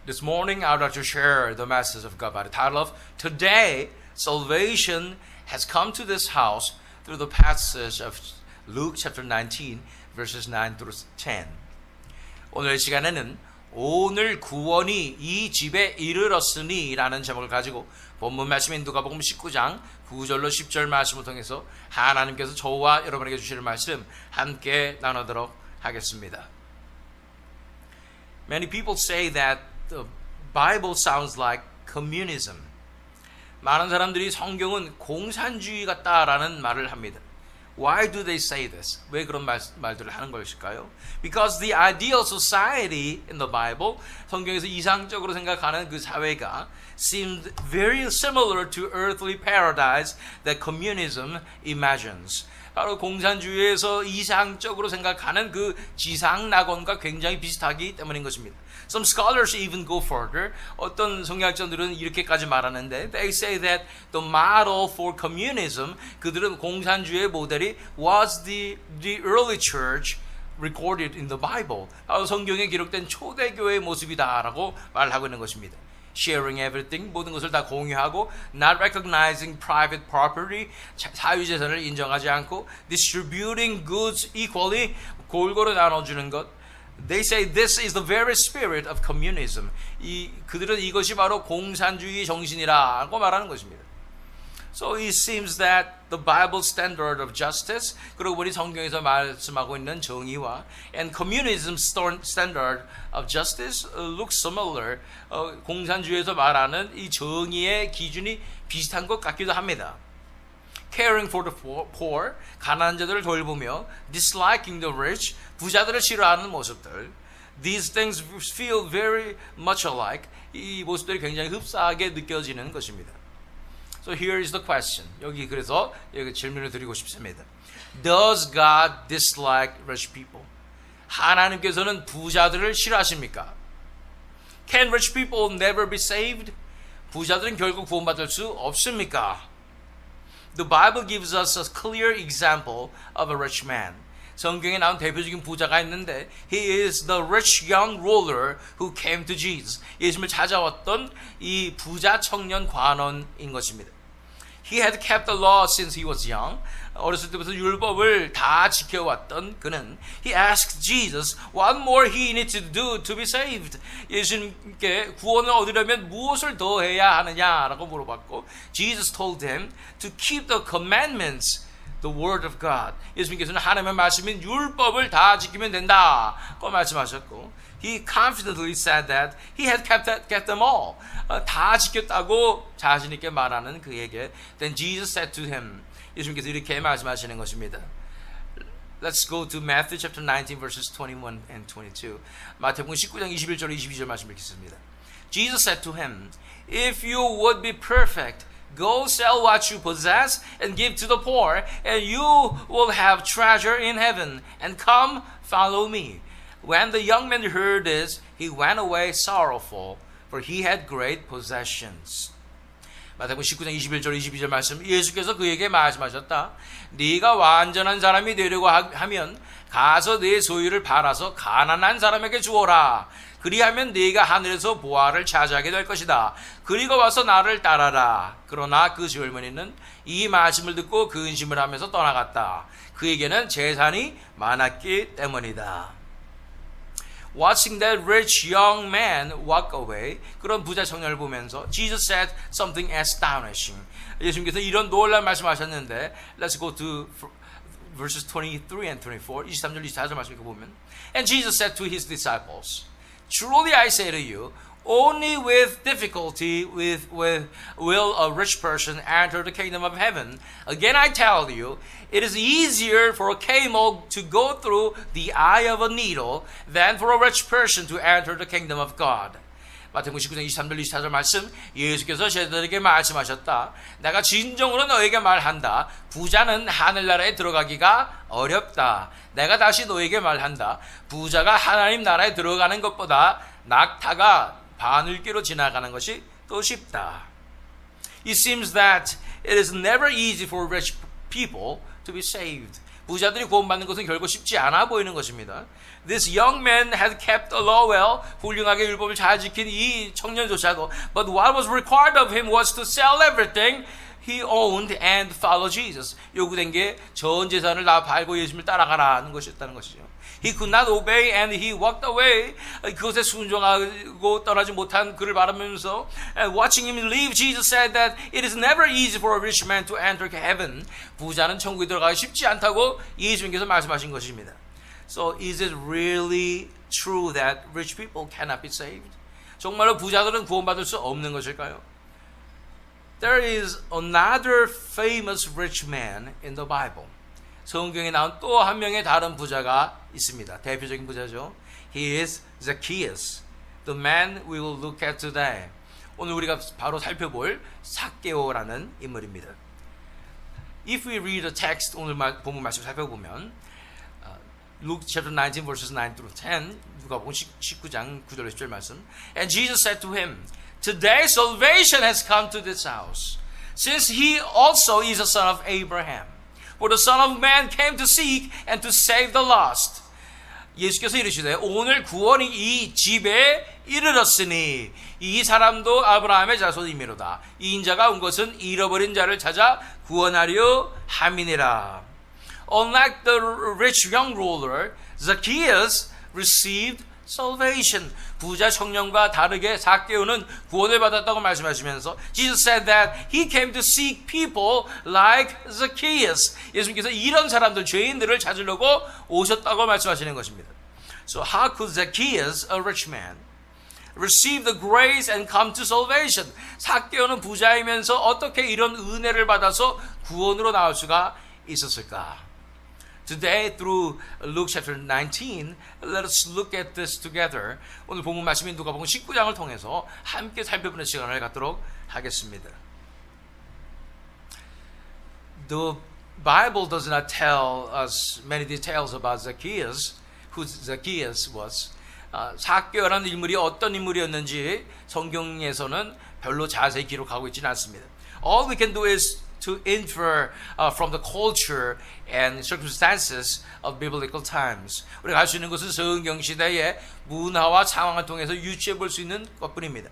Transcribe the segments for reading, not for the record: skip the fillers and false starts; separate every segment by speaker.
Speaker 1: This morning I would like to share the message of God by the title of Today Salvation has come to this house through the passage of Luke chapter 19 verses 9 through 10. 오늘 시간에는 오늘 구원이 이 집에 이르렀으니 라는 제목을 가지고 본문 말씀인 누가복음 19장 9절로 10절 말씀을 통해서 하나님께서 저와 여러분에게 주시는 말씀 함께 나누도록 하겠습니다. Many people say that the Bible sounds like communism. 많은 사람들이 성경은 공산주의 같다라는 말을 합니다. Why do they say this? 왜 그런 말들을 하는 것일까요? Because the ideal society in the Bible, 성경에서 이상적으로 생각하는 그 사회가 seemed very similar to earthly paradise that communism imagines. 바로 공산주의에서 이상적으로 생각하는 그 지상 낙원과 굉장히 비슷하기 때문인 것입니다. Some scholars even go further. 어떤 성경학자들은 이렇게까지 말하는데 they say that the model for communism, 그들은 공산주의의 모델이 was the early church recorded in the Bible. 바로 성경에 기록된 초대교회의 모습이다라고 말하고 있는 것입니다. Sharing everything, 모든 것을 다 공유하고 not recognizing private property, 사유재산을 인정하지 않고 distributing goods equally, 골고루 나눠주는 것. They say this is the very spirit of communism. 그들은 이것이 바로 공산주의 정신이라고 말하는 것입니다. So it seems that the Bible standard of justice, 그러고 보니 성경에서 말씀하고 있는 정의와 and communism standard of justice looks similar. 공산주의에서 말하는 이 정의의 기준이 비슷한 것 같기도 합니다. Caring for the poor, 가난한 자들을 돌보며 disliking the rich, 부자들을 싫어하는 모습들. These things feel very much alike. 이 모습들이 굉장히 흡사하게 느껴지는 것입니다. So here is the question. 그래서 여기 질문을 드리고 싶습니다. Does God dislike rich people? 하나님께서는 부자들을 싫어하십니까? Can rich people never be saved? 부자들은 결국 구원받을 수 없습니까? The Bible gives us a clear example of a rich man. 성경에 나온 대표적인 부자가 있는데 He is the rich young ruler who came to Jesus. 예수님을 찾아왔던 이 부자 청년 관원인 것입니다. He had kept the law since he was young. 어렸을 때부터 율법을 다 지켜왔던 그는 He asked Jesus what more he needed to do to be saved. 예수님께 구원을 얻으려면 무엇을 더 해야 하느냐라고 물어봤고 Jesus told him to keep the commandments, the word of God. 예수님께서는 하나님의 말씀인 율법을 다 지키면 된다고 말씀하셨고 He confidently said that he had kept them all. 다 지켰다고 자신 있게 말하는 그에게 Then Jesus said to him, 예수님께서 이렇게 말씀하시는 것입니다. Let's go to Matthew chapter 19 verses 21 and 22. 마태복음 19장 21절 22절 말씀 읽겠습니다. Jesus said to him, If you would be perfect, go sell what you possess and give to the poor, and you will have treasure in heaven. And come, follow me. When the young man heard this, he went away sorrowful, for he had great possessions. 마태복음 19장 21절 22절 말씀 예수께서 그에게 말씀하셨다. 네가 완전한 사람이 되려고 하면 가서 네 소유를 팔아서 가난한 사람에게 주어라. 그리하면 네가 하늘에서 보화를 차지하게 될 것이다. 그리고 와서 나를 따라라. 그러나 그 젊은이는 이 말씀을 듣고 근심을 하면서 떠나갔다. 그에게는 재산이 많았기 때문이다. Watching that rich young man walk away, 그런 부자 청년을 보면서 Jesus said something astonishing. 예수님께서 이런 놀라운 말씀하셨는데 Let's go to verses 23 and 24. 23절 24절 말씀 보면 And Jesus said to his disciples, Truly I say to you, only with difficulty will a rich person enter the kingdom of heaven. Again I tell you, it is easier for a camel to go through the eye of a needle than for a rich person to enter the kingdom of God. 마태복음 19장 23절 24절 말씀 예수께서 제자들에게 말씀하셨다. 내가 진정으로 너에게 말한다. 부자는 하늘나라에 들어가기가 어렵다. 내가 다시 너에게 말한다. 부자가 하나님 나라에 들어가는 것보다 낙타가 바늘귀로 지나가는 것이 더 쉽다. It seems that it is never easy for rich people to be saved. 부자들이 구원받는 것은 결코 쉽지 않아 보이는 것입니다. This young man had kept the law well. 훌륭하게 율법을 잘 지킨 이 청년조차도 But what was required of him was to sell everything he owned and follow Jesus. 요구된 게 전 재산을 다 팔고 예수님을 따라가라는 것이었다는 것이죠. He could not obey and he walked away. 그것에 순종하고 떠나지 못한 그를 바라보면서 and watching him leave, Jesus said that it is never easy for a rich man to enter heaven. 부자는 천국에 들어가기 쉽지 않다고 예수님께서 말씀하신 것입니다. So is it really true that rich people cannot be saved? 정말로 부자들은 구원받을 수 없는 것일까요? There is another famous rich man in the Bible. 성경에 나온 또 한 명의 다른 부자가 있습니다. 대표적인 부자죠. He is Zacchaeus, the man we will look at today. 오늘 우리가 바로 살펴볼 삭개오라는 인물입니다. If we read the text, 오늘 본문 말씀 살펴보면 Luke chapter 19 verses 9 through 10, 누가복음 19장 9절 10절 말씀. And Jesus said to him, Today salvation has come to this house, since he also is a son of Abraham. For the Son of Man came to seek and to save the lost. 예수께서 이르시되 오늘 구원이 이 집에 이르렀으니 이 사람도 아브라함의 자손이미로다. 이 인자가 온 것은 잃어버린 자를 찾아 구원하려 함이니라. Unlike the rich young ruler, Zacchaeus received salvation. 부자 청년과 다르게 삭개오는 구원을 받았다고 말씀하시면서 Jesus said that he came to seek people like Zacchaeus. 예수님께서 이런 사람들, 죄인들을 찾으려고 오셨다고 말씀하시는 것입니다. So how could Zacchaeus, a rich man, receive the grace and come to salvation? 삭개오는 부자이면서 어떻게 이런 은혜를 받아서 구원으로 나올 수가 있었을까? Today, through Luke chapter 19, let us look at this together. 오늘 본문 말씀인 누가복음 19장을 통해서 함께 살펴보는 시간을 갖도록 하겠습니다. The Bible does not tell us many details about Zacchaeus, who Zacchaeus was. 삭개오라는 인물이 어떤 인물이었는지 성경에서는 별로 자세히 기록하고 있지는 않습니다. All we can do is to infer from the culture and circumstances of biblical times. 우리가 할 수 있는 것은 성경 시대의 문화와 상황을 통해서 유추해 볼 수 있는 것뿐입니다.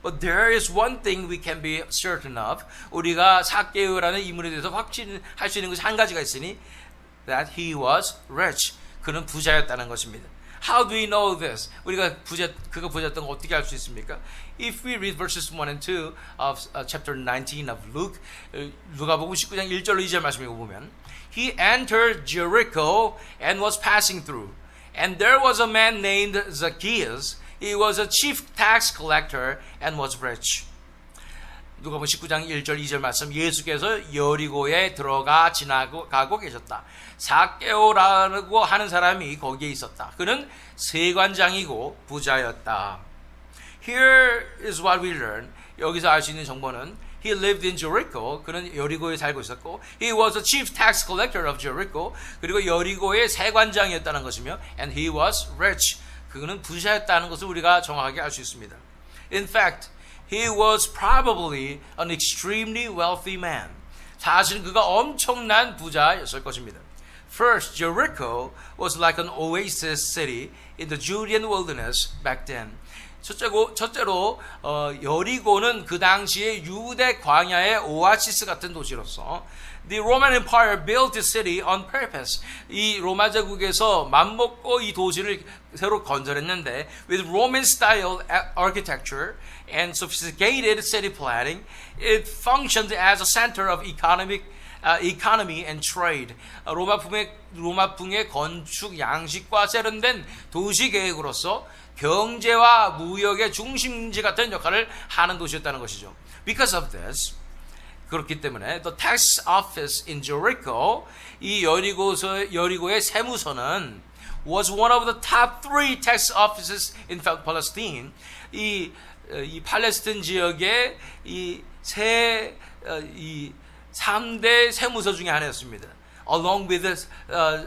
Speaker 1: But there is one thing we can be certain of. 우리가 삭개오라는 인물에 대해서 확신할 수 있는 것이 한 가지가 있으니 that he was rich. 그는 부자였다는 것입니다. How do we know this? 그가 부자였던 거 어떻게 알 수 있습니까? If we read verses 1 and 2 of chapter 19 of Luke, 누가복음 19장 1절로 2절 말씀을 보면 He entered Jericho and was passing through. And there was a man named Zacchaeus. He was a chief tax collector and was rich. 누가복음 19장 1절 2절 말씀, 예수께서 여리고에 들어가 지나가고 계셨다. 삭개오라고 하는 사람이 거기에 있었다. 그는 세관장이고 부자였다. Here is what we learn. 여기서 알 수 있는 정보는 He lived in Jericho. 그는 여리고에 살고 있었고 He was a chief tax collector of Jericho. 그리고 여리고의 세관장이었다는 것이며 And he was rich. 그는 부자였다는 것을 우리가 정확하게 알 수 있습니다. In fact, he was probably an extremely wealthy man. 사실 그가 엄청난 부자였을 것입니다. First, Jericho was like an oasis city in the Judean wilderness back then. 첫째로 여리고는 그 당시에 유대 광야의 오아시스 같은 도시로서 The Roman Empire built the city on purpose. 이 로마 제국에서 맘먹고 이 도시를 새로 건설했는데 with Roman style architecture and sophisticated city planning, it functioned as a center of economy and trade. 로마풍의 건축 양식과 세련된 도시 계획으로서 경제와 무역의 중심지 같은 역할을 하는 도시였다는 것이죠. Because of this, 그렇기 때문에 the tax office in Jericho, 이 여리고의 세무서는 was one of the top 3 tax offices in Palestine. 이 팔레스틴 지역의 이 3대 세무서 중에 하나였습니다. Along with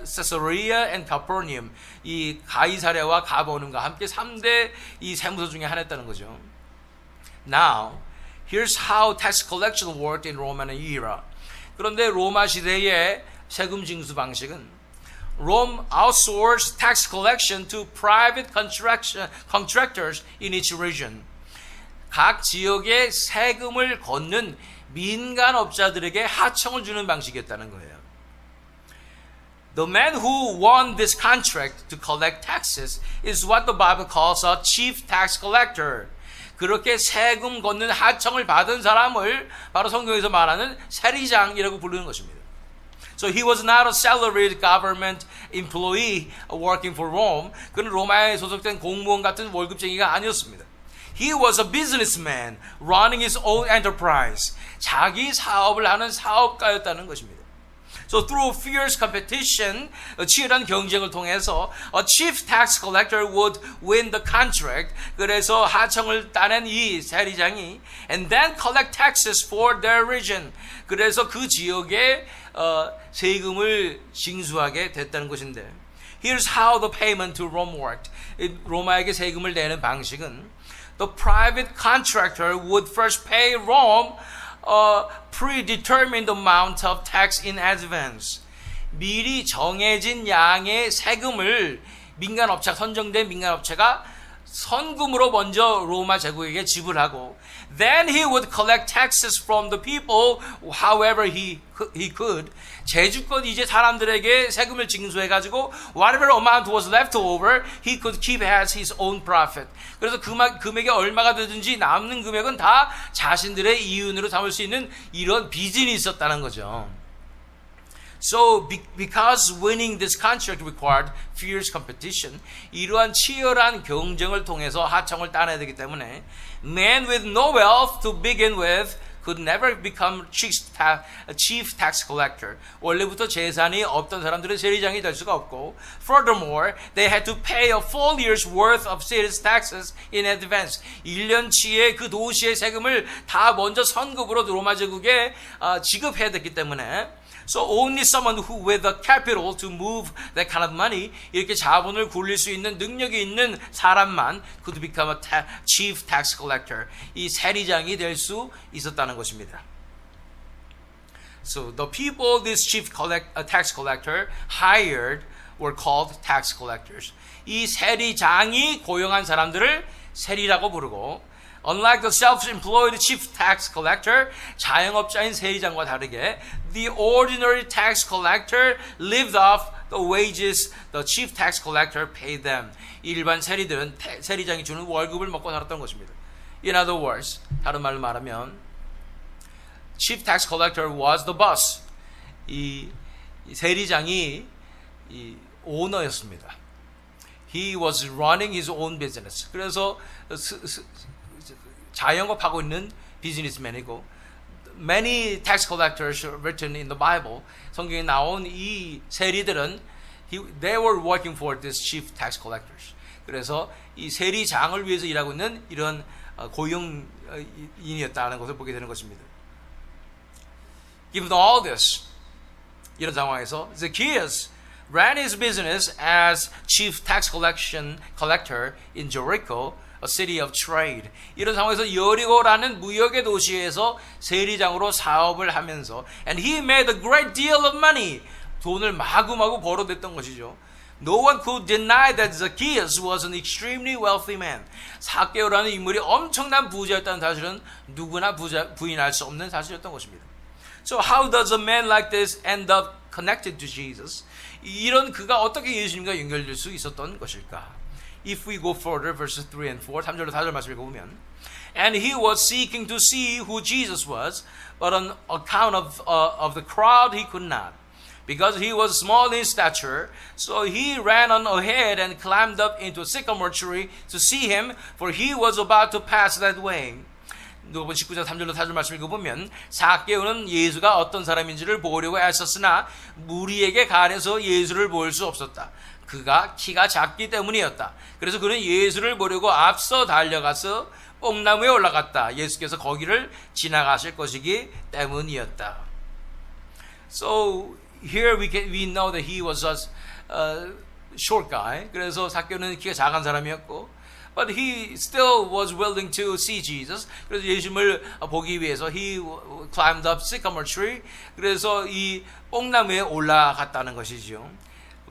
Speaker 1: Caesarea and Capernaum, 이 가이사랴와 가버나움과 함께 3대 이 세무서 중에 하나였다는 거죠. Now, here's how tax collection worked in Roman era. 그런데 로마 시대에 세금 징수 방식은 Rome outsourced tax collection to private contractors in each region. 각 지역에 세금을 걷는 민간업자들에게 하청을 주는 방식이었다는 거예요. The man who won this contract to collect taxes is what the Bible calls a chief tax collector. 그렇게 세금 걷는 하청을 받은 사람을 바로 성경에서 말하는 세리장이라고 부르는 것입니다. So he was not a salaried government employee working for Rome. 그는 로마에 소속된 공무원 같은 월급쟁이가 아니었습니다. He was a businessman running his own enterprise. 자기 사업을 하는 사업가였다는 것입니다. So through fierce competition, 치열한 경쟁을 통해서 a chief tax collector would win the contract. 그래서 하청을 따낸 이 세리장이 and then collect taxes for their region. 그래서 그 지역에 세금을 징수하게 됐다는 것인데 Here's how the payment to Rome worked. 로마에게 세금을 내는 방식은 The private contractor would first pay Rome a predetermined amount of tax in advance. 미리 정해진 양의 세금을 선정된 민간업체가 선금으로 먼저 로마 제국에게 지불하고 then he would collect taxes from the people however he could. 제주껏 이제 사람들에게 세금을 징수해가지고 whatever amount was left over he could keep as his own profit. 그래서 금액이 얼마가 되든지 남는 금액은 다 자신들의 이윤으로 삼을 수 있는 이런 비전이 있었다는 거죠. So, because winning this contract required fierce competition, 이러한 치열한 경쟁을 통해서 하청을 따내야 되기 때문에 men with no wealth to begin with could never become chief tax collector. 원래부터 재산이 없던 사람들은 세리장이 될 수가 없고 furthermore, they had to pay a full year's worth of city's taxes in advance. 1년치의 그 도시의 세금을 다 먼저 선급으로 로마 제국에 지급해야 됐기 때문에 So only someone who with the capital to move that kind of money, 이렇게 자본을 굴릴 수 있는 능력이 있는 사람만 could become a chief tax collector. 이 세리장이 될 수 있었다는 것입니다. So the people this chief tax collector hired were called tax collectors. 이 세리장이 고용한 사람들을 세리라고 부르고 Unlike the self-employed chief tax collector, 자영업자인 세리장과 다르게 the ordinary tax collector lived off the wages the chief tax collector paid them. 일반 세리들은 세리장이 주는 월급을 먹고 살았던 것입니다. In other words, 다른 말로 말하면 chief tax collector was the boss. 이 세리장이 이 오너였습니다. He was running his own business. 그래서 자영업하고 있는 비즈니스맨이고 many tax collectors written in the Bible 성경에 나온 이 세리들은 they were working for this chief tax collectors. 그래서 이 세리장을 위해서 일하고 있는 이런 고용인이었다는 것을 보게 되는 것입니다. Given all this, 이런 상황에서 Zacchaeus ran his business as chief tax collector in Jericho, a city of trade. 이런 상황에서 여리고라는 무역의 도시에서 세리장으로 사업을 하면서 and he made a great deal of money. 돈을 마구마구 벌어댔던 것이죠. No one could deny that Zacchaeus was an extremely wealthy man. 삭개오라는 인물이 엄청난 부자였다는 사실은 누구나 부인할 수 없는 사실이었던 것입니다. So how does a man like this end up connected to Jesus? 이런 그가 어떻게 예수님과 연결될 수 있었던 것일까? If we go further, verses 3 and 4, 3절로 4절 말씀을 보면 And he was seeking to see who Jesus was, but on account of the crowd he could not, because he was small in stature. So he ran on ahead and climbed up into a sycamore tree to see him, for he was about to pass that way. 누가복음 19장 3절로 4절 말씀을 읽어보면 삭개오는 예수가 어떤 사람인지를 보려고 애썼으나 무리에게 가려서 예수를 볼 수 없었다. 그가 키가 작기 때문이었다. 그래서 그는 예수를 보려고 앞서 달려가서 뽕나무에 올라갔다. 예수께서 거기를 지나가실 것이기 때문이었다. So here we know that he was a short guy. 그래서 삭개오는 키가 작은 사람이었고 But he still was willing to see Jesus. 그래서 예수님을 보기 위해서 he climbed up sycamore tree. 그래서 이 뽕나무에 올라갔다는 것이죠.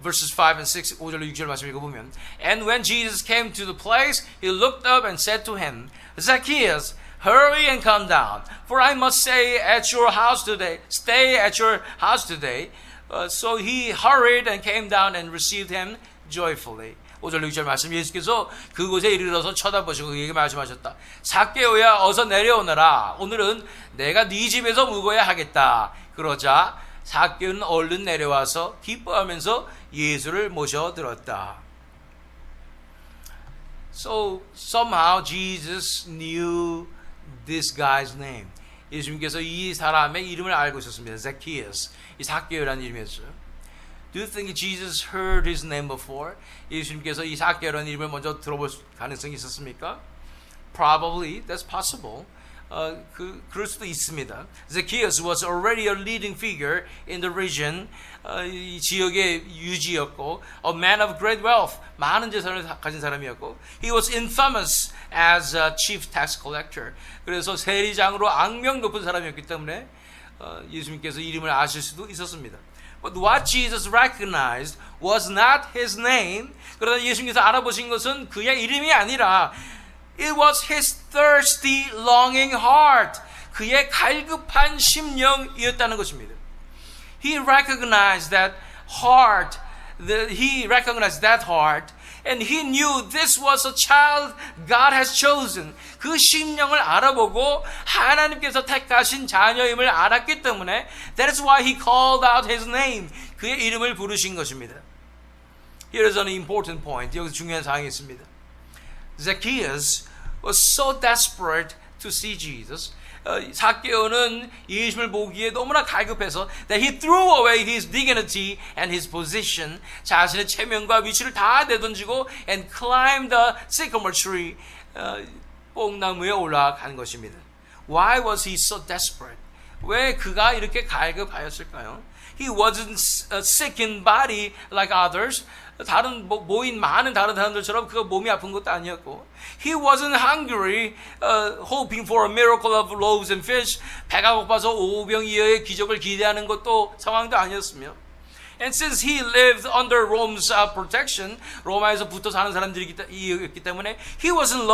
Speaker 1: Verses 5 and 6, 5절 6절 말씀 읽어보면 And when Jesus came to the place, he looked up and said to him, Zacchaeus, hurry and come down, for I must stay at your house today. So he hurried and came down and received him joyfully. 5절 6절 말씀 예수께서 그곳에 이르러서 쳐다보시고 그에게 말씀하셨다. zacchaeo야 어서 내려오너라. 오늘은 내가 네 집에서 묵어야 하겠다. 그러자 zacchaeo는 얼른 내려와서 기뻐하면서 예수를 모셔들었다. So somehow Jesus knew this guy's name. 예수님께서 이 사람의 이름을 알고 있었습니다. Zacchaeus. 이 zacchaeo라는 이름이었어요. Do you think Jesus heard his name before? 예수님께서 이 zacchaeo라는 이름을 먼저 들어볼 가능성이 있었습니까? Probably, that's possible. 그럴 수도 있습니다. Zacchaeus was already a leading figure in the region. 이 지역의 유지였고, a man of great wealth, 많은 재산을 가진 사람이었고, he was infamous as a chief tax collector. 그래서 세리장으로 악명 높은 사람이었기 때문에 예수님께서 이름을 아실 수도 있었습니다. But what Jesus recognized was not his name. 그러나 예수님께서 알아보신 것은 그의 이름이 아니라 it was his thirsty, longing heart. 그의 갈급한 심령이었다는 것입니다. He recognized that heart. He recognized that heart. And he knew this was a child God has chosen. 그 심령을 알아보고 하나님께서 택하신 자녀임을 알았기 때문에 that is why he called out his name. 그의 이름을 부르신 것입니다. Here is an important point. 여기서 중요한 사항이 있습니다. Zacchaeus was so desperate to see Jesus. zacchaeo는 예수님을 보기에 너무나 갈급해서 that he threw away his dignity and his position. 자신의 체면과 위치를 다 내던지고 and climbed the sycamore tree. 뽕나무에 올라간 것입니다. Why was he so desperate? 왜 그가 이렇게 갈급하였을까요? He wasn't sick in body like others. 다른 모인 많은 다른 사람들처럼 그가 몸이 아픈 것도 아니었고, he wasn't hungry, hoping for a miracle of loaves and fish. 배가 고파서 오병이어의 기적을 기대하는 것도 상황도 아니었으며, and since he lived under Rome's protection, 로마에서 붙어 사는 사람들이기 때문에 he wasn't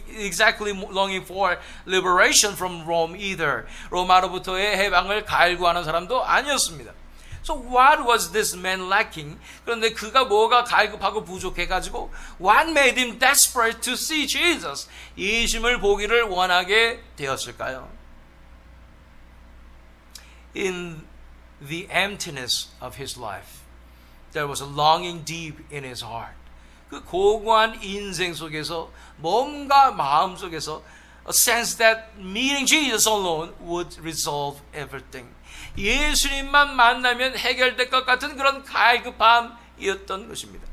Speaker 1: exactly longing for liberation from Rome either. 로마로부터의 해방을 갈구하는 사람도 아니었습니다. So what was this man lacking? 그런데 그가 뭐가 갈급하고 부족해가지고 what made him desperate to see Jesus? 예수님을 보기를 원하게 되었을까요? In the emptiness of his life, there was a longing deep in his heart. 그 고고한 인생 속에서 뭔가 마음 속에서 a sense that meeting Jesus alone would resolve everything. 예수님만 만나면 해결될 것 같은 그런 갈급함이었던 것입니다.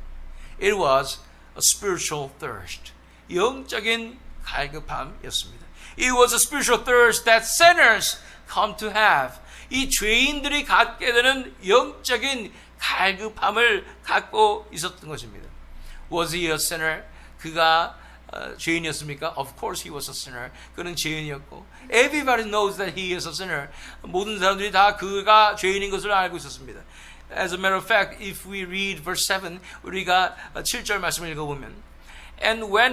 Speaker 1: It was a spiritual thirst. 영적인 갈급함이었습니다. It was a spiritual thirst that sinners come to have. 이 죄인들이 갖게 되는 영적인 갈급함을 갖고 있었던 것입니다. Was he a sinner? 그가 죄인이었습니까? Of course he was a sinner. 그는 죄인이었고, everybody knows that he is a sinner. 모든 사람들이 다 그가 죄인인 것을 알고 있었습니다. As a matter of fact, if we read verse 7, 우리가 7절 말씀을 읽어보면, and when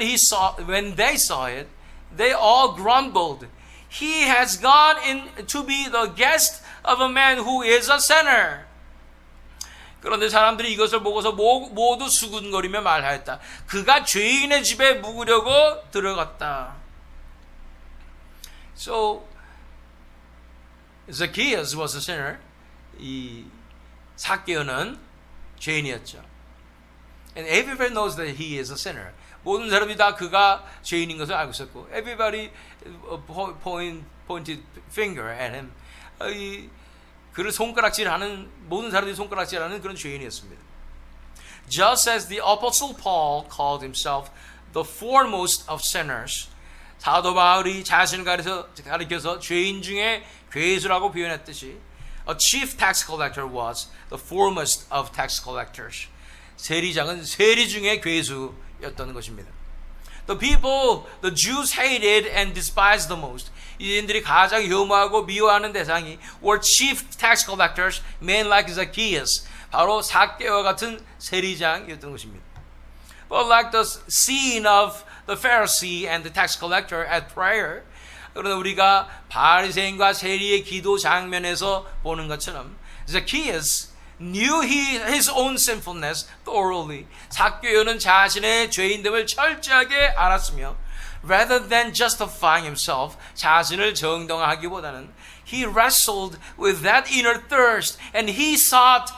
Speaker 1: they saw it, they all grumbled. He has gone in to be the guest of a man who is a sinner. 그런데 사람들이 이것을 보고서 모두 수군거리며 말하였다. 그가 죄인의 집에 묵으려고 들어갔다. So Zacchaeus was a sinner. 이 zacchaeo는 죄인이었죠. And everybody knows that he is a sinner. 모든 사람이 다 그가 죄인인 것을 알고 있었고, everybody pointed finger at him. 그를 손가락질하는, 모든 사람들이 손가락질하는 그런 죄인이었습니다. Just as the Apostle Paul called himself the foremost of sinners, 사도 바울이 자신을 가리켜서 죄인 중에 괴수라고 표현했듯이, a chief tax collector was the foremost of tax collectors. 세리장은 세리 중에 괴수였던 것입니다. The people the Jews hated and despised the most. 유대인들이 가장 혐오하고 미워하는 대상이 were chief tax collectors, men like Zacchaeus. 바로 삭개와 같은 세리장이었던 것입니다. But like the scene of the Pharisee and the tax collector at prayer, 그러나 우리가 바리새인과 세리의 기도 장면에서 보는 것처럼 Zacchaeus knew his own sinfulness thoroughly. 삭개오는 자신의 죄인됨을 철저하게 알았으며 rather than justifying himself, 자신을 정당화하기보다는 he wrestled with that inner thirst and he sought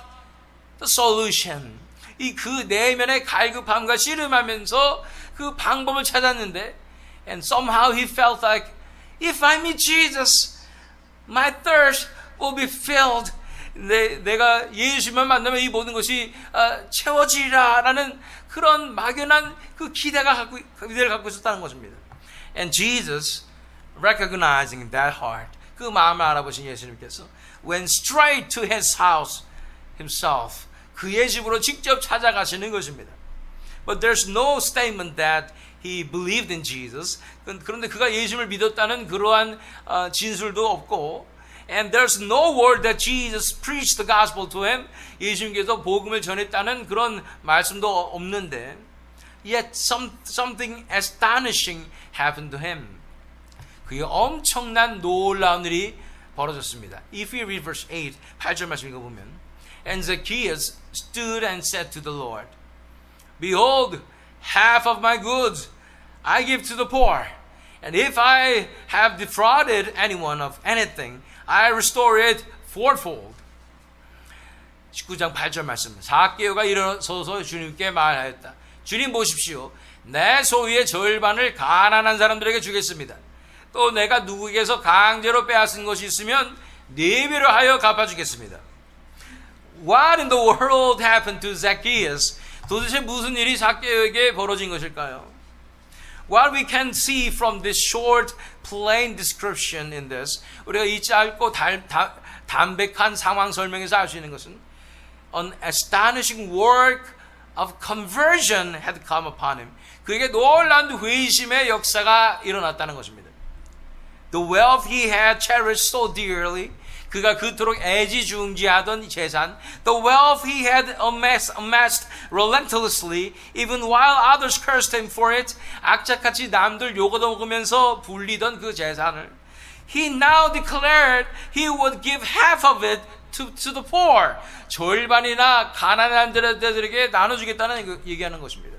Speaker 1: the solution. 이 그 내면의 갈급함과 씨름하면서 그 방법을 찾았는데 and somehow he felt like if I meet Jesus, my thirst will be filled. 내가 예수만 만나면 이 모든 것이 채워지리라라는 그런 막연한 그 기대를 갖고 있었다는 것입니다. And Jesus, recognizing that heart, 그 마음을 알아보신 예수님께서 went straight to his house himself. 그의 집으로 직접 찾아가시는 것입니다. But there's no statement that he believed in Jesus. 그런데 그가 예수님을 믿었다는 그러한 진술도 없고 And there's no word that Jesus preached the gospel to him. 예수님께서 복음을 전했다는 그런 말씀도 없는데 Yet something astonishing happened to him. 그의 엄청난 놀라운 일이 벌어졌습니다. If we read verse 8, 8절 말씀 읽어보면 And Zacchaeus stood and said to the Lord, Behold, half of my goods I give to the poor. And if I have defrauded anyone of anything, I restore it fourfold. 19장 8절 말씀. 삭개오가 일어서서 주님께 말하였다. 주님 보십시오. 내 소유의 절반을 가난한 사람들에게 주겠습니다. 또 내가 누구에게서 강제로 빼앗은 것이 있으면 4배로 하여 갚아주겠습니다. What in the world happened to Zacchaeus? 도대체 무슨 일이 삭개오에게 벌어진 것일까요? What we can see from this short, plain description in this, 우리가 이 짧고 담백한 상황 설명에서 알 수 있는 것은 an astonishing work of conversion had come upon him. 그에게 놀라운 회심의 역사가 일어났다는 것입니다. The wealth he had cherished so dearly, 그가 그토록 애지중지하던 재산, the wealth he had amassed relentlessly, even while others cursed him for it, 악착같이 남들 욕얻어먹으면서 불리던 그 재산을, he now declared he would give half of it to the poor. 절반이나 가난한 자들에게 나눠주겠다는 얘기하는 것입니다.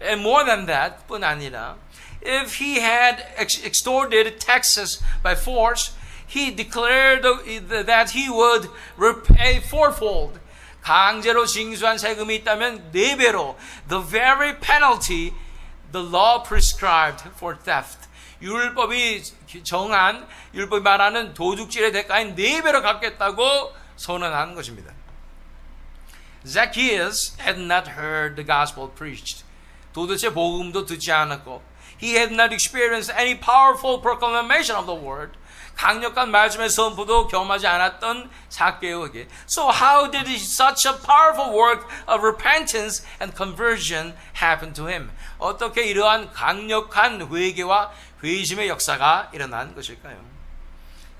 Speaker 1: And more than that, 뿐 아니라, if he had extorted taxes by force, he declared that he would repay fourfold. 강제로 징수한 세금이 있다면 4배로, the very penalty the law prescribed for theft. 율법이 말하는 도둑질의 대가인 4배로 갚겠다고 선언한 것입니다. Zacchaeus had not heard the gospel preached. 도대체 복음도 듣지 않았고, he had not experienced any powerful proclamation of the word. 강력한 말씀의 선포도 경험하지 않았던 삭개오에게 So how did such a powerful work of repentance and conversion happen to him? 어떻게 이러한 강력한 회개와 회심의 역사가 일어난 것일까요?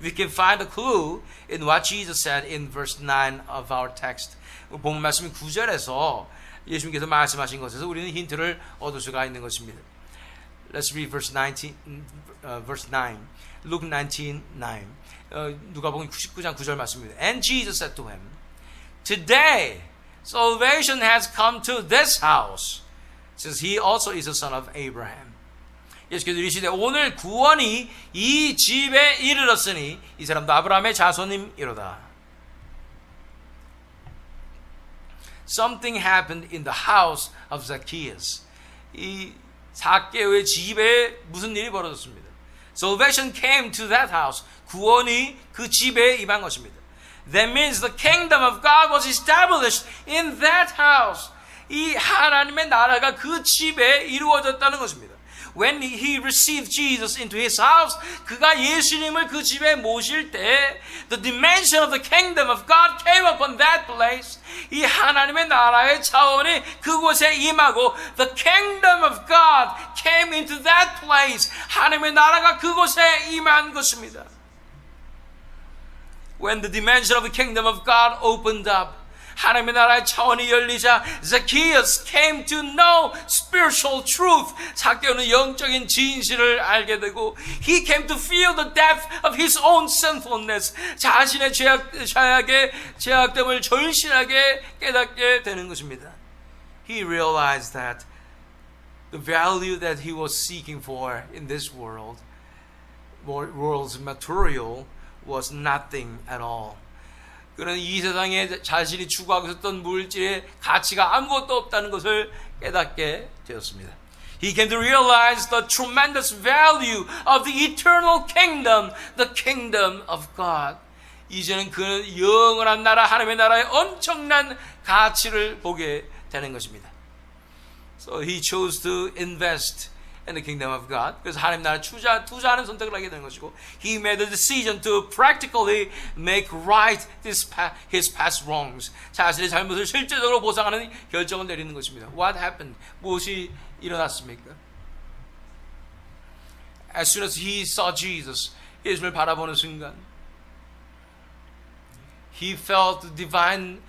Speaker 1: We can find a clue in what Jesus said in verse 9 of our text. 본문 말씀 9절에서 예수님께서 말씀하신 것에서 우리는 힌트를 얻을 수가 있는 것입니다. Let's read verse 9. Luke 19:9. 누가복음 19장 9절 말씀입니다. And Jesus said to him, Today salvation has come to this house, since he also is a son of Abraham. 예수께서 이르시되 오늘 구원이 이 집에 이르렀으니 이 사람도 아브라함의 자손임이로다. Something happened in the house of Zacchaeus. 이 삭개오의 집에 무슨 일이 벌어졌습니다. Salvation came to that house. 구원이 그 집에 임한 것입니다. That means the kingdom of God was established in that house. 이 하나님의 나라가 그 집에 이루어졌다는 것입니다. When he received Jesus into his house, 그가 예수님을 그 집에 모실 때 the dimension of the kingdom of God came upon that place. 이 하나님의 나라의 차원이 그곳에 임하고 the kingdom of God came came into that place. 하나님의 나라가 그곳에 임한 것입니다. When the dimension of the kingdom of God opened up, 하나님의 나라의 차원이 열리자 Zacchaeus came to know spiritual truth. zacchaeus는 영적인 진실을 알게 되고 he came to feel the depth of his own sinfulness. 자신의 죄악됨을 절실하게 깨닫게 되는 것입니다. He realized that the value that he was seeking for in this world's material was nothing at all. 그는 이 세상에 자신이 추구하고 있었던 물질의 가치가 아무것도 없다는 것을 깨닫게 되었습니다. He came to realize the tremendous value of the eternal kingdom, the kingdom of God. 이제는 그는 영원한 나라, 하나님의 나라의 엄청난 가치를 보게 되는 것입니다. So he chose to invest in the kingdom of God. 그래서 하나님 나라에 투자하는 선택을 하게 되는 것이고, he made a decision to practically make right his past wrongs. 자신의 잘못을 실제적으로 보상하는 결정을 내리는 것입니다. What happened? 무엇이 일어났습니까? As soon as he saw Jesus, 예수를 바라보는 순간, he felt the divine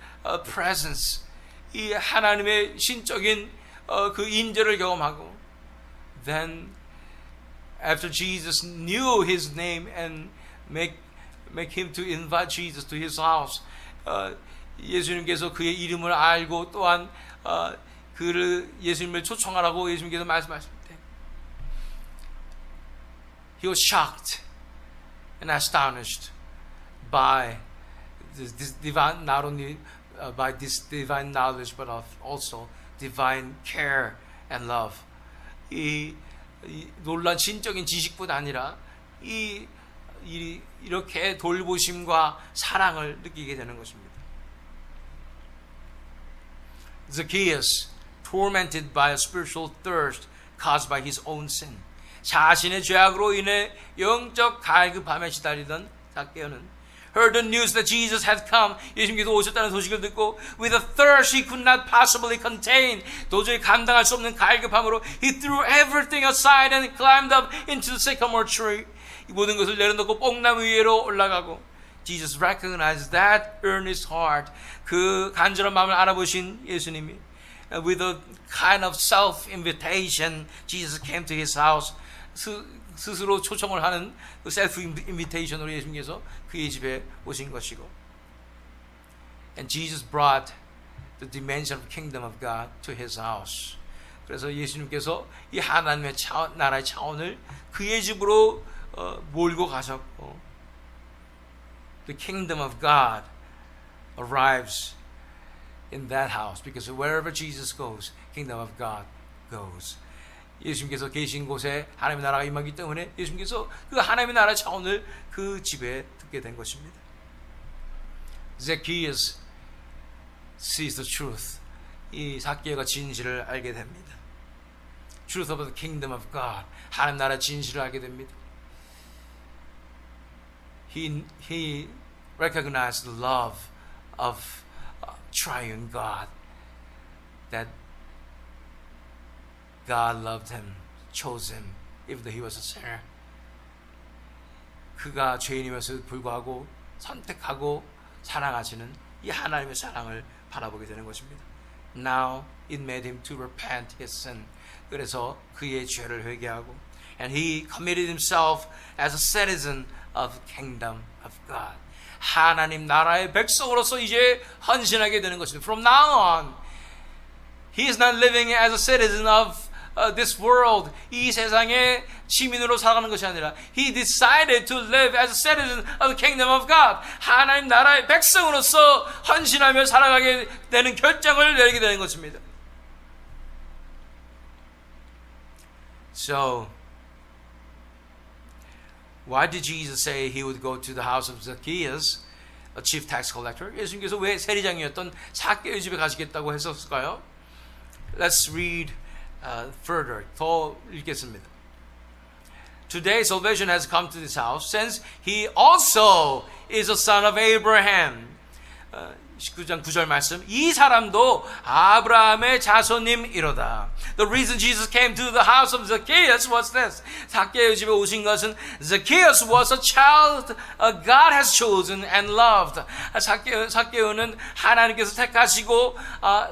Speaker 1: presence. 이 하나님의 신적인 그 임재를 경험하고, then after Jesus knew his name and make him to invite Jesus to his house, 예수님께서 그의 이름을 알고 또한 그를 예수님을 초청하라고 예수님께서 말씀하실 때, he was shocked and astonished by this divine, not only by this divine knowledge, but also divine care and love. 이 놀란 신적인 지식뿐 아니라 이렇게 돌보심과 사랑을 느끼게 되는 것입니다. Zacchaeus, tormented by a spiritual thirst caused by his own sin. 자신의 죄악으로 인해 영적 갈급함에 시달리던 zacchaeus는 heard the news that Jesus had come. 예수님께서 오셨다는 소식을 듣고 with a thirst he could not possibly contain. 도저히 감당할 수 없는 갈급함으로 he threw everything aside and climbed up into the sycamore tree. 이 모든 것을 내려놓고 뽕나무 위로 올라가고 Jesus recognized that earnest heart. 그 간절한 마음을 알아보신 예수님이 with a kind of self-invitation Jesus came to his house. 스스로 초청을 하는 그 셀프 인비테이션으로 예수님께서 그의 집에 오신 것이고, and Jesus brought the dimension of kingdom of God to his house. 그래서 예수님께서 이 하나님의 나라의 차원을 그의 집으로 몰고 가셨고, the kingdom of God arrives in that house because wherever Jesus goes, kingdom of God goes. 예수님께서 계신 곳에 하나님의 나라가 임하기 때문에 예수님께서 그 하나님의 나라의 차원을 그 집에 듣게 된 것입니다. Zacchaeus sees the truth. 이 zacchaeus가 진실을 알게 됩니다. Truth of the kingdom of God. 하나님 나라의 진실을 알게 됩니다. He recognized the love of triune God. That God loved him, chose him, even though he was a sinner. 그가 죄인임에도 불구하고 선택하고 사랑하시는 이 하나님의 사랑을 바라보게 되는 것입니다. Now it made him to repent his sin. 그래서 그의 죄를 회개하고, and he committed himself as a citizen of the kingdom of God. 하나님 나라의 백성으로서 이제 헌신하게 되는 것입니다. From now on, he is not living as a citizen of this world. 이 세상의 시민으로 살아가는 것이 아니라 he decided to live as a citizen of the kingdom of God. 하나님 나라의 백성으로서 헌신하며 살아가게 되는 결정을 내리게 되는 것입니다. So, why did Jesus say he would go to the house of Zacchaeus, a chief tax collector? 예수님께서 왜 세리장이었던 zacchaeus 집에 가시겠다고 했었을까요? Let's read further. 더 읽겠습니다. Today salvation has come to this house, since he also is a son of Abraham. 19장 9절 말씀, 이 사람도 아브라함의 자손임이로다. The reason Jesus came to the house of Zacchaeus was this. zacchaeus 집에 오신 것은 Zacchaeus was a child God has chosen and loved. zacchaeus는 하나님께서 택하시고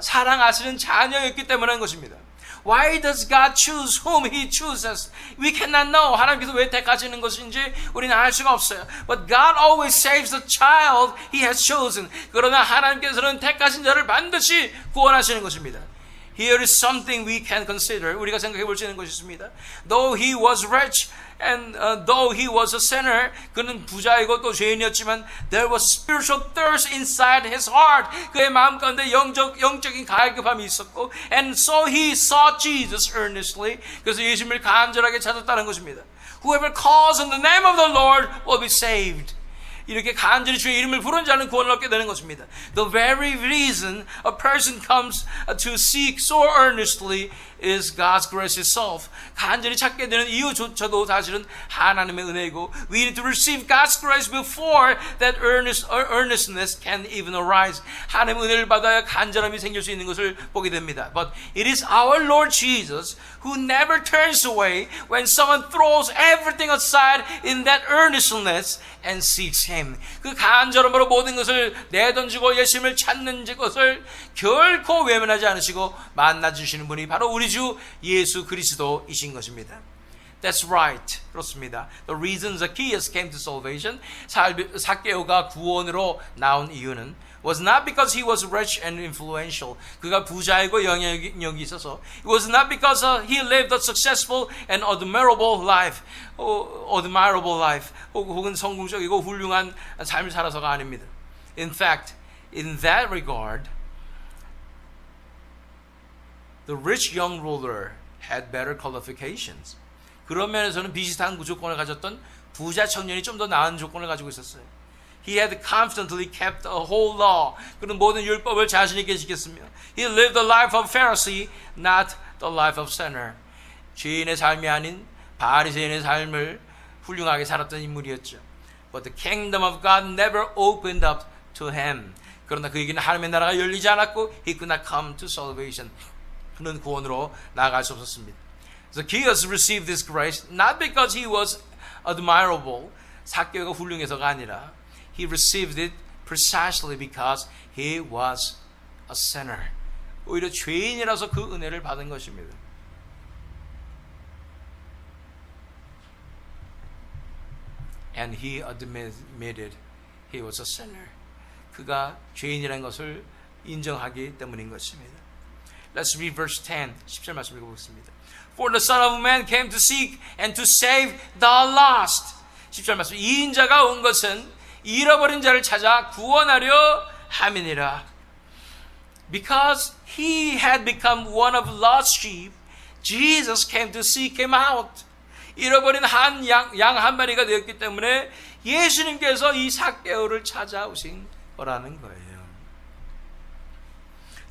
Speaker 1: 사랑하시는 자녀였기 때문인 것입니다. Why does God choose whom He chooses? We cannot know. 하나님께서 왜 택하시는 것인지 우리는 알 수가 없어요. But God always saves the child He has chosen. 그러나 하나님께서는 택하신 자를 반드시 구원하시는 것입니다. Here is something we can consider. 우리가 생각해 볼 수 있는 것이 있습니다. Though he was rich and though he was a sinner, 그는 부자이고 또 죄인이었지만 there was spiritual thirst inside his heart. 그의 마음 가운데 영적인 갈급함이 있었고 and so he sought Jesus earnestly. 그래서 예수님을 간절하게 찾았다는 것입니다. Whoever calls on the name of the Lord will be saved. 이렇게 간절히 주의 이름을 부른 자는 구원을 얻게 되는 것입니다. The very reason a person comes to seek so earnestly is God's grace itself. 간절히 찾게 되는 이유조차도 사실은 하나님의 은혜이고 we need to receive God's grace before that earnestness can even arise. 하나님의 은혜를 받아야 간절함이 생길 수 있는 것을 보게 됩니다. But it is our Lord Jesus who never turns away when someone throws everything aside in that earnestness and seeks Him. 그 간절함으로 모든 것을 내던지고 예수님을 찾는 것을 결코 외면하지 않으시고 만나주시는 분이 바로 우리 주 예수 그리스도이신 것입니다. That's right. 그렇습니다. The reason Zacchaeus came to salvation, zacchaeo가 구원으로 나온 이유는 was not because he was rich and influential. 그가 부자이고 영향력이 있어서. It was not because he lived a successful and admirable life. 혹은 성공적이고 훌륭한 삶을 살아서가 아닙니다. In fact, in that regard, the rich young ruler had better qualifications. 그런 면에서는 비슷한 조건을 가졌던 부자 청년이 좀 더 나은 조건을 가지고 있었어요. He had confidently kept the whole law. 그는 모든 율법을 자신 있게 지켰습니다. He lived the life of Pharisee, not the life of sinner. 죄인의 삶이 아닌 바리새인의 삶을 훌륭하게 살았던 인물이었죠. But the kingdom of God never opened up to him. 그러나 그에게는 하나님의 나라가 열리지 않았고 he could not come to salvation. 그는 구원으로 나아갈 수 없었습니다. Zacchaeus received this grace not because he was admirable. zacchaeo가 훌륭해서가 아니라 he received it precisely because he was a sinner. 오히려 죄인이라서 그 은혜를 받은 것입니다. And he admitted he was a sinner. 그가 죄인이라는 것을 인정하기 때문인 것입니다. Let's read verse 10. 10절 말씀 읽어보겠습니다. For the Son of Man came to seek and to save the lost. 10절 말씀. 이 인자가 온 것은 잃어버린 자를 찾아 구원하려 함이니라. Because he had become one of lost sheep, Jesus came to seek him out. 잃어버린 양 한 마리가 되었기 때문에 예수님께서 이 zacchaeo를 찾아오신 거라는 거예요.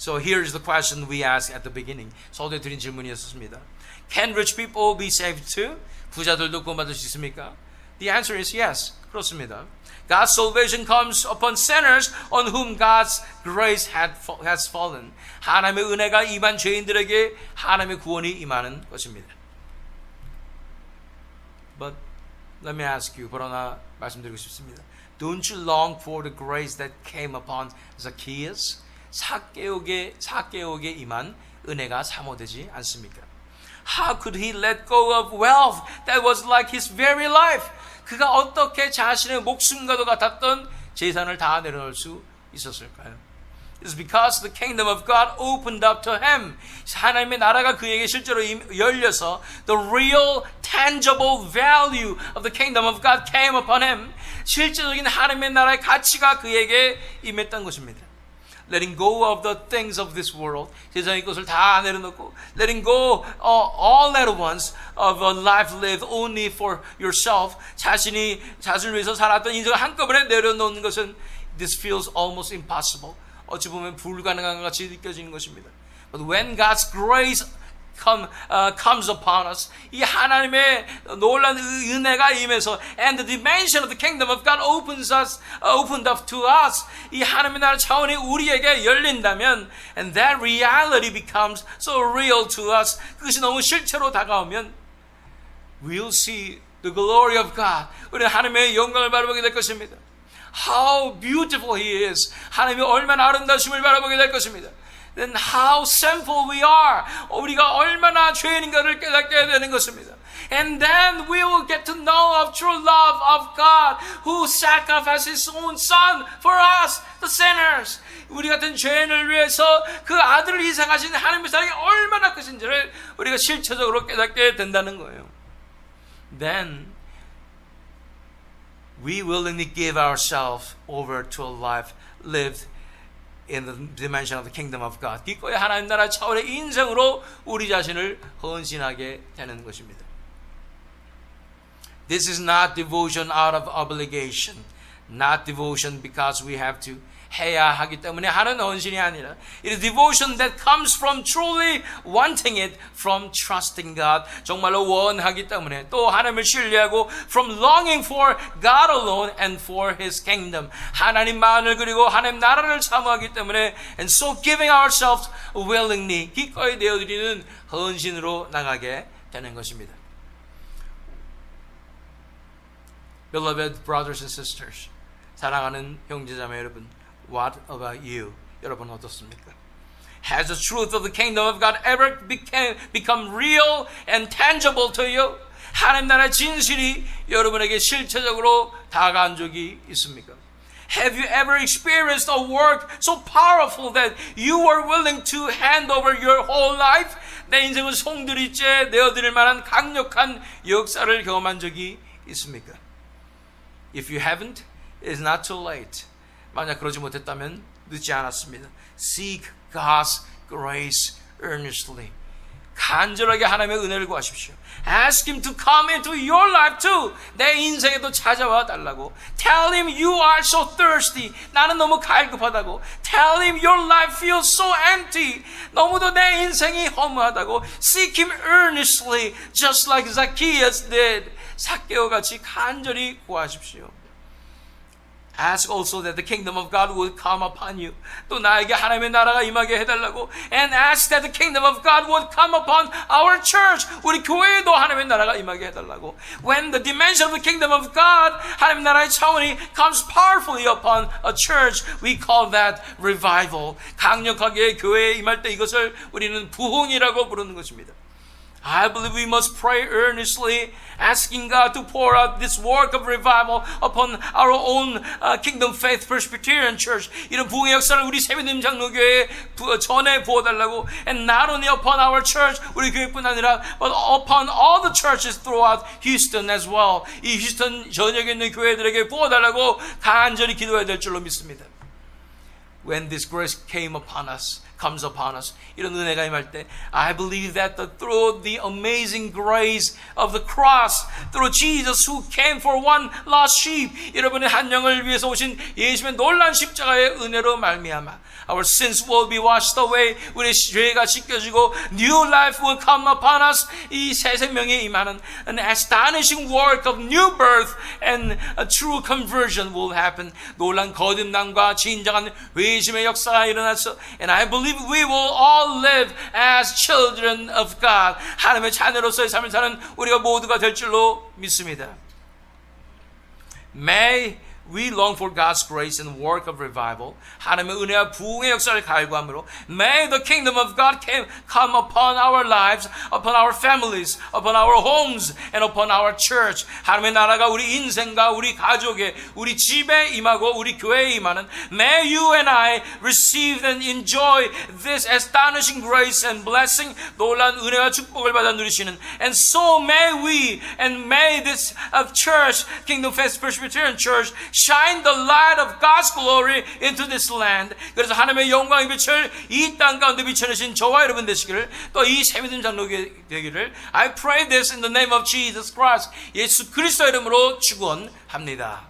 Speaker 1: So here's the question we asked at the beginning. 서두에 드린 질문이었습니다. Can rich people be saved too? 부자들도 구원받을 수 있습니까? The answer is yes. 그렇습니다. God's salvation comes upon sinners on whom God's grace has fallen. 하나님의 은혜가 임한 죄인들에게 하나님의 구원이 임하는 것입니다. But let me ask you, 그러나 말씀드리고 싶습니다. Don't you long for the grace that came upon Zacchaeus? zacchaeo에게 임한 은혜가 사모되지 않습니까? How could he let go of wealth that was like his very life? 그가 어떻게 자신의 목숨과도 같았던 재산을 다 내려놓을 수 있었을까요? It's because the kingdom of God opened up to him. 하나님의 나라가 그에게 실제로 열려서 the real tangible value of the kingdom of God came upon him. 실제적인 하나님의 나라의 가치가 그에게 임했던 것입니다. Letting go of the things of this world. 세상의 것을 다 내려놓고 letting go all little ones of a life lived only for yourself. 자신을 위해서 살았던 인생을 한꺼번에 내려놓는 것은 this feels almost impossible. 어찌 보면 불가능한 것 같이 느껴지는 것입니다. But when God's grace comes upon us. 이 하나님의 놀라운 은혜가 임해서 and the dimension of the kingdom of God opened up to us. 이 하나님의 나라 차원이 우리에게 열린다면 and that reality becomes so real to us. 그것이 너무 실체로 다가오면 we'll see the glory of God. 우리는 하나님의 영광을 바라보게 될 것입니다. How beautiful He is. 하나님이 얼마나 아름다우심을 바라보게 될 것입니다. Then how sinful we are. 우리가 얼마나 죄인인가를 깨닫게 되는 것입니다. And then we will get to know of true love of God who sacrificed His own Son for us, the sinners. 우리 같은 죄인을 위해서 그 아들을 희생하신 하나님의 사랑이 얼마나 크신지를 우리가 실체적으로 깨닫게 된다는 거예요. Then we willingly give ourselves over to a life lived in the dimension of the kingdom of God. 기꺼이 하나님 나라 차원의 인생으로 우리 자신을 헌신하게 되는 것입니다. This is not devotion out of obligation, not devotion because we have to 해야 하기 때문에 하는 헌신이 아니라 it is devotion that comes from truly wanting it, from trusting God. 정말로 원하기 때문에 또 하나님을 신뢰하고 from longing for God alone and for His kingdom. 하나님만을 그리고 하나님 나라를 사모하기 때문에 and so giving ourselves willingly 기꺼이 내어드리는 헌신으로 나가게 되는 것입니다. Beloved brothers and sisters, 사랑하는 형제자매 여러분, what about you? 여러분 어떻습니까? Has the truth of the kingdom of God ever become real and tangible to you? 하나님 나라의 진실이 여러분에게 실체적으로 다가온 적이 있습니까? Have you ever experienced a work so powerful that you were willing to hand over your whole life? 내 인생을 송두리째 내어드릴 만한 강력한 역사를 경험한 적이 있습니까? If you haven't, it's not too late. 만약 그러지 못했다면 늦지 않았습니다. Seek God's grace earnestly. 간절하게 하나님의 은혜를 구하십시오. Ask Him to come into your life too. 내 인생에도 찾아와 달라고. Tell Him you are so thirsty. 나는 너무 갈급하다고. Tell Him your life feels so empty. 너무도 내 인생이 허무하다고. Seek Him earnestly, just like Zacchaeus did. 삭개오 같이 간절히 구하십시오. Ask also that the kingdom of God will come upon you. 또 나에게 하나님의 나라가 임하게 해달라고. And ask that the kingdom of God would come upon our church. 우리 교회에도 하나님의 나라가 임하게 해달라고. When the dimension of the kingdom of God, 하나님 나라의 차원이 comes powerfully upon a church, we call that revival. 강력하게 교회에 임할 때 이것을 우리는 부흥이라고 부르는 것입니다. I believe we must pray earnestly, asking God to pour out this work of revival upon our own Kingdom Faith Presbyterian Church. 이런 부흥의 역사를 우리 세미님 장로교회에 전해 부어달라고. And not only upon our church, 우리 교회뿐 아니라 but upon all the churches throughout Houston as well. 이 휴스턴 전역에 있는 교회들에게 부어달라고 간절히 기도해야 될 줄로 믿습니다. When this grace comes upon us, 이런 은혜가 임할 때, I believe that through the amazing grace of the cross, through Jesus who came for one lost sheep, 여러분의 한 영을 위해서 오신 예수님의 놀라운 십자가의 은혜로 말미암아, our sins will be washed away, 우리의 죄가 씻겨지고, new life will come upon us, 이 새 생명에 임하는 an astonishing work of new birth and a true conversion will happen. 놀란 거듭남과 진정한 회심의 역사가 일어나서, and I believe we will all live as children of God. 하나님의 자녀로서의 삶을 사는 우리가 모두가 될 줄로 믿습니다. May we long for God's grace and work of revival. 하나님의 은혜와 부흥의 역사를 갈구함으로 May the kingdom of God come upon our lives, upon our families, upon our homes, and upon our church. 하나님의 나라가 우리 인생과 우리 가족에, 우리 집에 임하고 우리 교회에 임하는 May you and I receive and enjoy this astonishing grace and blessing. 놀라운 은혜와 축복을 받아 누리시는 And so may we and may this church, Kingdom Faith Presbyterian Church, shine the light of God's glory into this land. 그래서 하나님의 영광의 빛을 이 땅 가운데 비춰내신 저와 여러분 되시기를, 또 이 세미든 장로교회 되기를 I pray this in the name of Jesus Christ. 예수 그리스도 이름으로 축원합니다.